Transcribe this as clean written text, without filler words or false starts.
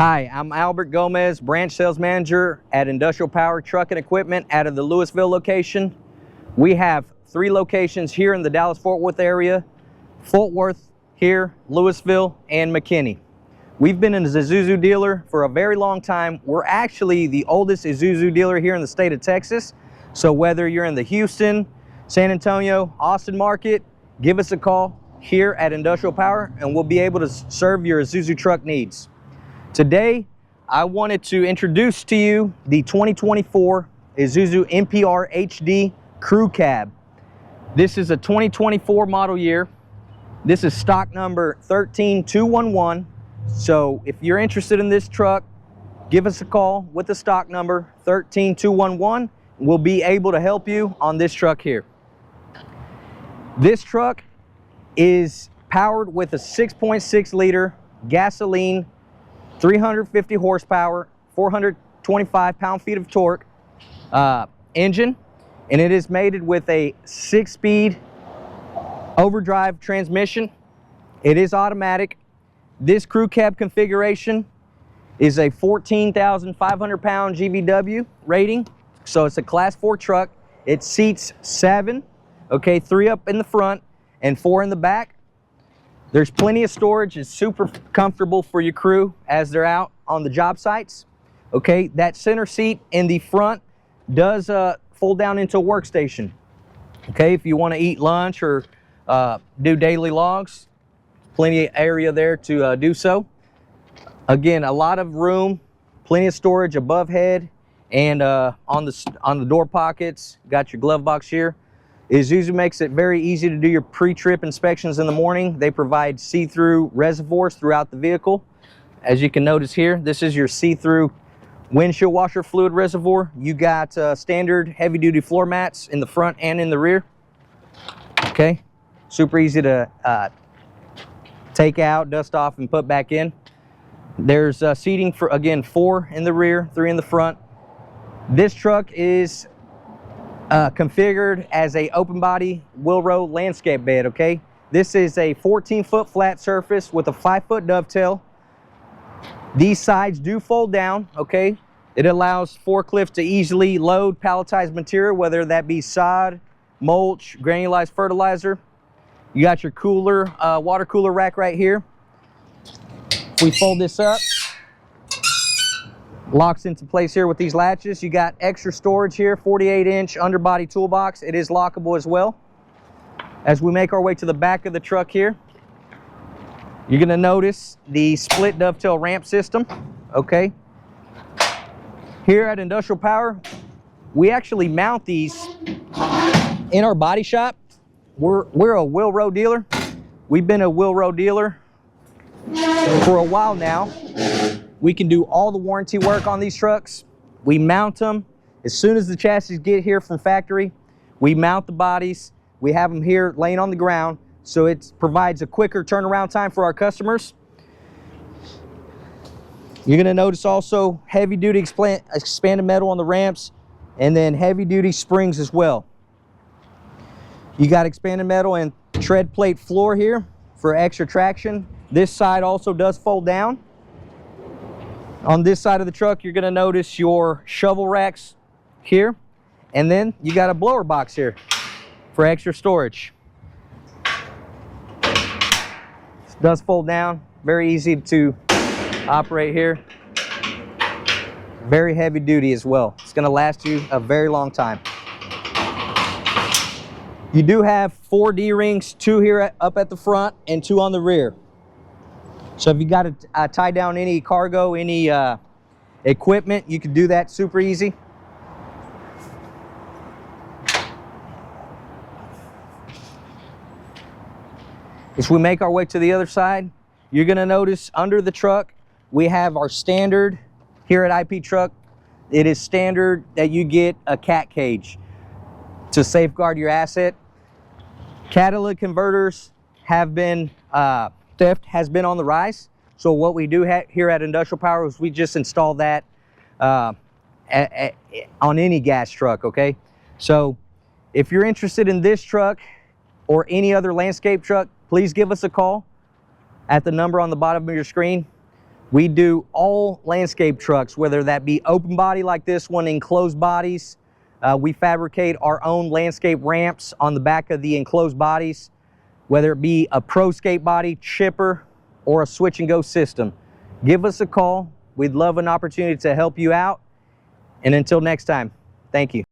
Hi, I'm Albert Gomez, branch sales manager at Industrial Power Truck and Equipment out of the Louisville location. We have 3 locations here in the Dallas-Fort Worth area, Fort Worth here, Louisville, and McKinney. We've been an Isuzu dealer for a very long time. We're actually the oldest Isuzu dealer here in the state of Texas. So whether you're in the Houston, San Antonio, Austin market, give us a call here at Industrial Power and we'll be able to serve your Isuzu truck needs. Today, I wanted to introduce to you the 2024 Isuzu NPR HD Crew Cab. This is a 2024 model year. This is stock number 13211. So if you're interested in this truck, give us a call with the stock number 13211. We'll be able to help you on this truck here. This truck is powered with a 6.6 liter gasoline, 350 horsepower, 425 pound-feet of torque engine, and it is mated with a 6-speed overdrive transmission. It is automatic. This crew cab configuration is a 14,500 pound GVW rating, so it's a class 4 truck. It seats 7, okay, 3 up in the front and 4 in the back. There's plenty of storage. It's super comfortable for your crew as they're out on the job sites. Okay, that center seat in the front does fold down into a workstation. Okay, if you want to eat lunch or do daily logs, plenty of area there to do so. Again, a lot of room, plenty of storage above head and on the door pockets. Got your glove box here. Isuzu makes it very easy to do your pre-trip inspections in the morning. They provide see-through reservoirs throughout the vehicle. As you can notice here, this is your see-through windshield washer fluid reservoir. You got standard heavy-duty floor mats in the front and in the rear. Okay, super easy to take out, dust off, and put back in. There's seating for, again, 4 in the rear, 3 in the front. This truck is configured as a open body Wil-Ro landscape bed. Okay, this is a 14-foot flat surface with a 5-foot dovetail. These sides do fold down. Okay, it allows forklifts to easily load palletized material, whether that be sod, mulch, granulized fertilizer. You got your cooler, water cooler rack right here. If we fold this up, locks into place here with these latches. You got extra storage here, 48-inch underbody toolbox. It is lockable as well. As we make our way to the back of the truck here, you're going to notice the split dovetail ramp system. Okay, here at Industrial Power, we actually mount these in our body shop. We're a Wil-Ro dealer. We've been a Wil-Ro dealer for a while now. We can do all the warranty work on these trucks. We mount them as soon as the chassis get here from factory. We mount the bodies. We have them here laying on the ground, so it provides a quicker turnaround time for our customers. You're going to notice also heavy-duty expanded metal on the ramps, and then heavy-duty springs as well. You got expanded metal and tread plate floor here for extra traction. This side also does fold down. On this side of the truck, you're going to notice your shovel racks here, and then you got a blower box here for extra storage. This does fold down, very easy to operate here. Very heavy duty as well. It's going to last you a very long time. You do have 4 D-rings, 2 here up at the front and 2 on the rear. So if you got to tie down any cargo, any equipment, you can do that super easy. As we make our way to the other side, you're going to notice under the truck, we have our standard here at IP Truck. It is standard that you get a cat cage to safeguard your asset. Catalytic converters have been theft has been on the rise. So what we do here at Industrial Power is we just install that on any gas truck. Okay, so if you're interested in this truck or any other landscape truck, please give us a call at the number on the bottom of your screen. We do all landscape trucks, whether that be open body like this one, enclosed bodies. We fabricate our own landscape ramps on the back of the enclosed bodies, whether it be a pro skate body, chipper, or a switch and go system. Give us a call. We'd love an opportunity to help you out. And until next time, thank you.